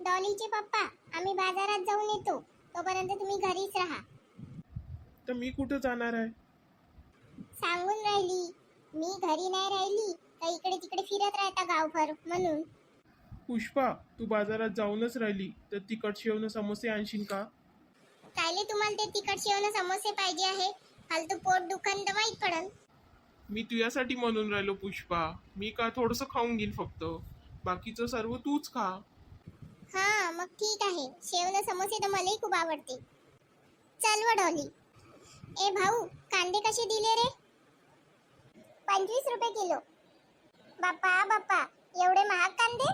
डॉलीचे पप्पा, आम्ही बाजारात जाऊन येतो, तोपर्यंत तुम्ही घरीच राहा. तर मी कुठं जाणार आहे? सांगून राहिली, मी घरी नाही राहिली तर इकडे तिकडे फिरत राहता गावभर म्हणून. पुष्पा, तू बाजारात जाऊनच राहिली तर तिखट शेवनं समोसे आणशील का? कायले तुम्हाला ते तिखट शेवण समोसे पाहिजे आहे? फालतू पोट दुखन तर माहीत पडन. मी तुझ्यासाठी म्हणून राहिलो पुष्पा. मी का थोडंसं खाऊन घेईन फक्त, बाकीचं सर्व तूच खा. हा मग ठीक आहे, शेवण समोसे तर मलाही खूप आवडते. चल व डॉली. ए भाऊ, कांदे कसे दिले रे? 25 रुपये किलो. बाप्पा बाप्पा, एवढे महाग कांदे?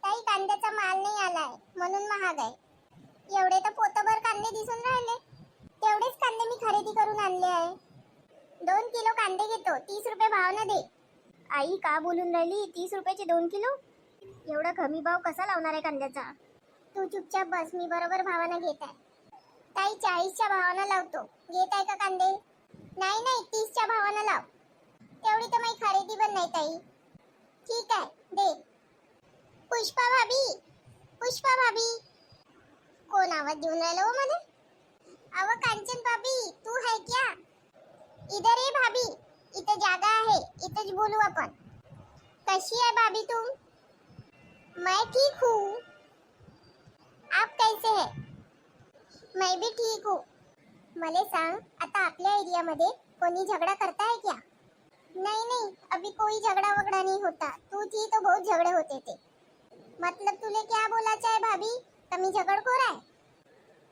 काही कांद्याचा माल नाही आलाय म्हणून महाग आहे. एवढे तर पोतभर कांदे दिसून राहिले. तेवढेच कांदे मी खरेदी करून आणले आहे. 2 किलो कांदे घेतो, 30 रुपये भाव दे. आई का बोलून राहिली? 30 रुपयाचे 2 किलो? एवढा कमी भाव कसा लावणार आहे कांद्याचा? तू चुपचाप बस, मी बरोबर भावानं घेत आहे. ताई 40च्या भावानं लावतो, घेत आहे का कांदे? नाही नाही, 30च्या भावानं लाव. तेवढी तर माझी खरेदी पण नाही ताई. ठीक आहे, दे. पुष्पा भाभी, पुष्पा भाभी. कोण आवाज देऊन राहिलं हो मध्ये? अव कांचन भाभी, तू है क्या? इधर ये भाभी, इथं जागा आहे, इथंच बोलू आपण. कशी है भाभी तुम? मैं ठीक हूँ. आप कैसे है? मैं भी ठीक हूँ. मले सांग, आता आपल्या एरियामध्ये कोणी झगड़ा करता है क्या? नहीं नहीं, अभी कोई झगड़ा वगड़ा नहीं होता. तू थी तो बहुत झगड़े होते थे. मतलब तुले क्या बोला चाहे भाभी, कमी झगड़खोर है?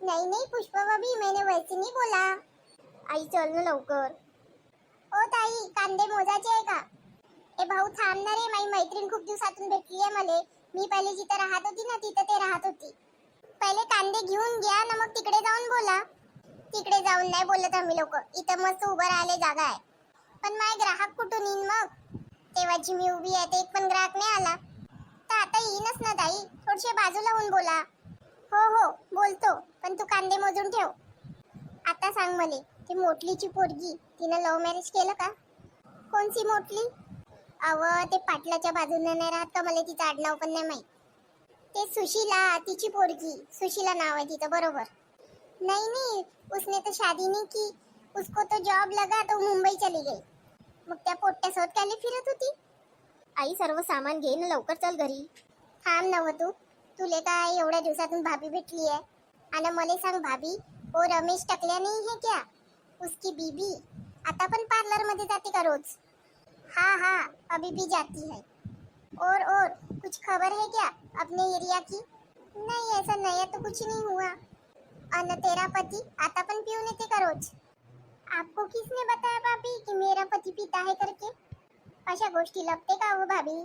नहीं नहीं पुष्पा भाभी, मैंने वैसे नहीं बोला. आई चल ना लवकर. ओ ताई, कांदे मोजाचे आहे का? ए भाऊ थांब ना रे, माझी मैत्रीण खूप दिवसातून भेटली आहे मले. मी पहिले जिथे राहत होती ना तिथे ते राहत होती. पहिले कांदे घेऊन घ्या ना, मग तिकडे जाऊन बोला. तिकडे जाऊन नाही बोलत आम्ही लोक, इथं मस्त उभं राहिले जागा आहे. पण माझे ग्राहक कुठून येईन मग? तेव्हाची मी उभी आहे, ते एक पण ग्राहक नाही आला. तर आता येईनच ना ताई, थोडसे बाजूला होऊन बोला. हो हो बोलतो, पण तू कांदे मोजून ठेव. आता सांग मले, ती मोटलीची पोरगी, तिनं लव्ह मॅरेज केलं का? कोणची मोटली? अव ते पाटलाच्या बाजूने नाही राहत का, मला तिचं आडनाव पण नाही माहित. ते सुशीला, तिची पोरगी, सुशीला नाव आहे तिचं बरोबर. नहीं नहीं, उसने तो शादी नहीं की, उसको तो जॉब लगा तो मुंबई चली गई. मग त्या पोट्ट्यासोबत कायले फिरत होती? आई सर्व सामान घे ना, लवकर चल घरी. थांब नव तू, तुले काय एवढ्या दिवसातून भाभी भेटली आहे. आणि मला सांग भाभी, वो रमेश टकल्या नहीं है क्या, उसकी बीबी आता पण पार्लर मध्ये जाते का रोज? हाँ हाँ, अभी भी जाती है. और कुछ खबर है क्या अपने एरिया की? नहीं, ऐसा नया तो कुछ नहीं हुआ. अन तेरा पति आता पण पिऊन येते का रोज? आपको किसने बताया भाभी कि मेरा पति पीता है करके? अशा गोष्टी लपते का हो भाभी?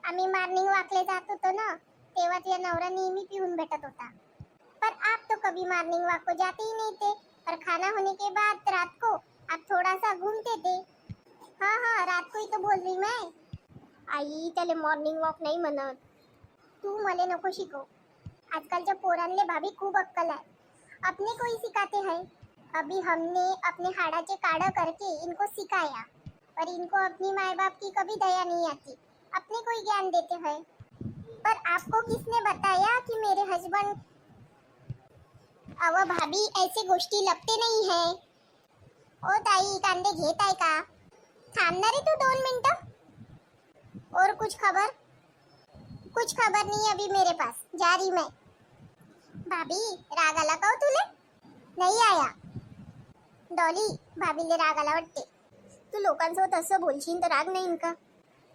आम्ही मॉर्निंग वॉकले जात होतो ना, तेव्हा तुझा नवरा नेहमी पिऊन भेटत होता. पर आप तो कभी मॉर्निंग वॉक को जाते ही नहीं थे, और खाना होने के बाद रात को आप थोड़ा सा घूमते थे. हाँ हाँ, रात को ही तो बोल रही मैं. आई त्याले मॉर्निंग वॉक नाही म्हणत. तू मले नको शिकव. आजकालच्या पोरांले भाभी खूब अक्कल है, अपने को ही सिखाते हैं. अभी हमने अपने हाड़ाचे काढ़ा करके इनको सिखाया, पर इनको अपनी माँ बाप की कभी दया नहीं आती, अपने को ही ज्ञान देते हैं. पर आपको किसने बताया कि मेरे हस्बैंड? अव भाभी, ऐसे गोष्टी लपते नहीं है. ओ ताई, कांदे घेत आहे का? थांबणार रे तू 2 मिनिटं. और कुछ खबर? कुछ खबर नहीं अभी मेरे पास, जा रही मैं. भाभी, राग आला का हो तुले? नहीं आया. डॉली, भाभीले राग आला वाटते. तू लोकांसोबत असं बोलशील तर राग नाही का?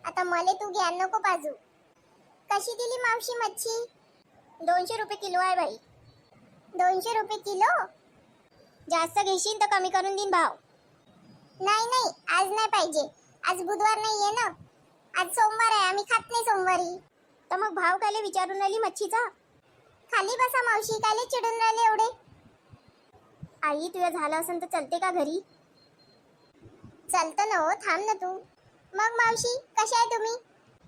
आता मले तू ज्ञान नको पाजू. कशी दिली मावशी मच्छी? 200 रुपये किलो आहे बाई. 200 रुपये किलो? जास्त घेशील तर कमी करून देईन भाव. नाही नाही, आज नाही पाहिजे. आज बुधवार नाही आहे ना, आज सोमवार आहे, आम्ही खात नाही सोमवारी. तर मग भाव कायले विचारून राहिली मच्छीचा? खाली बसा मावशी, कायले चिडून राहिले एवढे? आई तुझं झालं असेल तर चलते का घरी? चालतं ना हो, थांब ना तू. मग मावशी, कशा आहे तुम्ही?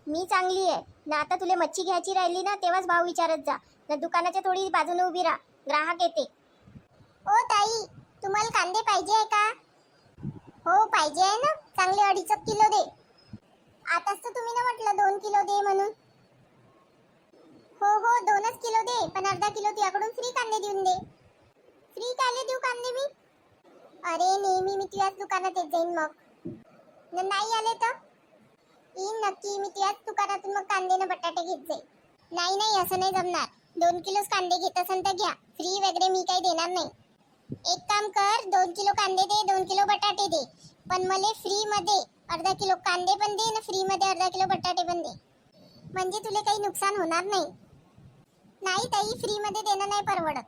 मी चांगली आहे ना. आता तुला मच्छी घ्यायची राहिली ना, तेव्हाच भाव विचारत जा ना. दुकानाच्या थोडी बाजूने उभी राहा, ग्राहक येते. ओ ताई, तुम्हाला कांदे पाहिजे आहे का? हो पाहिजे आहे ना, चांगले 2.5 किलो दे. आताच तर तुम्ही ना म्हटलं 2 किलो दे म्हणून. हो हो, 2च किलो दे, पण अर्धा किलो तुझ्याकडून फ्री कांदे देऊन दे. फ्री कायले देऊ कांदे मी? अरे नेहमी मी तुझ्याच दुकानात येत जाईन मग. नाही आले तर येईन नक्की. मी तुझ्याच दुकानातून मग कांदे न बटाटे घेत जाईन. नाही नाही, असं नाही जमणार. 2 किलोच कांदे घेत असेल तर घ्या. फ्री वगैरे मी काही देणार नाही. एक काम कर, 2 किलो कांदे दे, 2 किलो बटाटे दे, पण मला फ्री मध्ये अर्धा किलो कांदे पण दे आणि फ्री मध्ये अर्धा किलो बटाटे पण दे. म्हणजे तुला काही नुकसान होणार नाही. नाही ताई, फ्री मध्ये देणं नाही परवडत.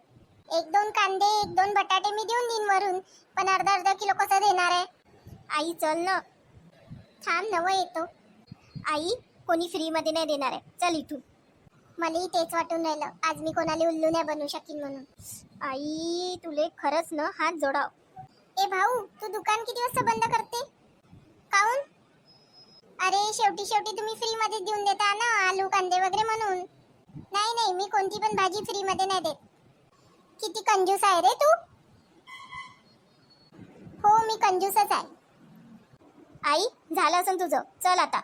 1-2 कांदे 1-2 बटाटे मी देऊन देईन वरून, पण अर्धा किलो कसं देणार आहे? आई चल ना. थांब नवं येतो. आई, कोणी फ्री मध्ये नाही देणार आहे, चल इथून. मलाही तेच वाटून राहिलं, आज मी कोणाला उल्लू नाही बनवू शकीन म्हणून. आई तुले खरंच ना हात जोडाव. ए भाऊ, तू दुकान किती वाजता बंद करते? काऊन? अरे शेवटी तुम्ही फ्री मध्ये देऊन देता ना, आलू कांदे वगैरे म्हणून. नाही नाही, मी कोणती पण भाजी फ्री मध्ये नाही देत. किती कंजूस आहे रे तू. हो, मी कंजूसच आहे. आई झालं असं तुझं, चल आता.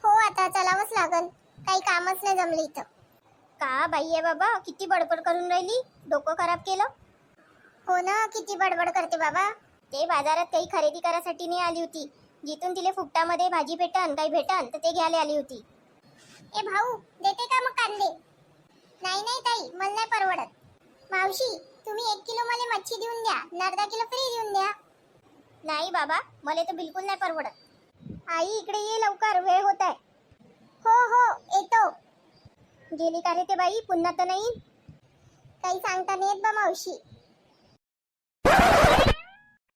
हो, आता चलावंच लागल. काही कामच नाही जमलं इथं. का बाई आहे बाबा, किती बडबड करून राहिली, डोकं खराब केलं. हो ना, किती बडबड करते बाबा. ते बाजारात काही खरेदी करायसाठी नाही आली होती. जिथून तिले फुकटामध्ये भाजी भेटन काही भेटन तर ते घ्यायला आली होती. ए भाऊ, देते का मग कांदे? नाही नाही ताई, मला नाही परवडत. मावशी, तुम्ही 1 किलो मला मच्छी देऊन द्या, अर्धा किलो फ्री देऊन द्या. नाही बाबा, मला तर बिलकुल नाही परवडत. आई इकडे ये लवकर, वेळ होत आहे. हो हो, येतो. गेली का रे ते बाई, पुन्हा तर नाही? काही सांगता नाही येत बा मावशी.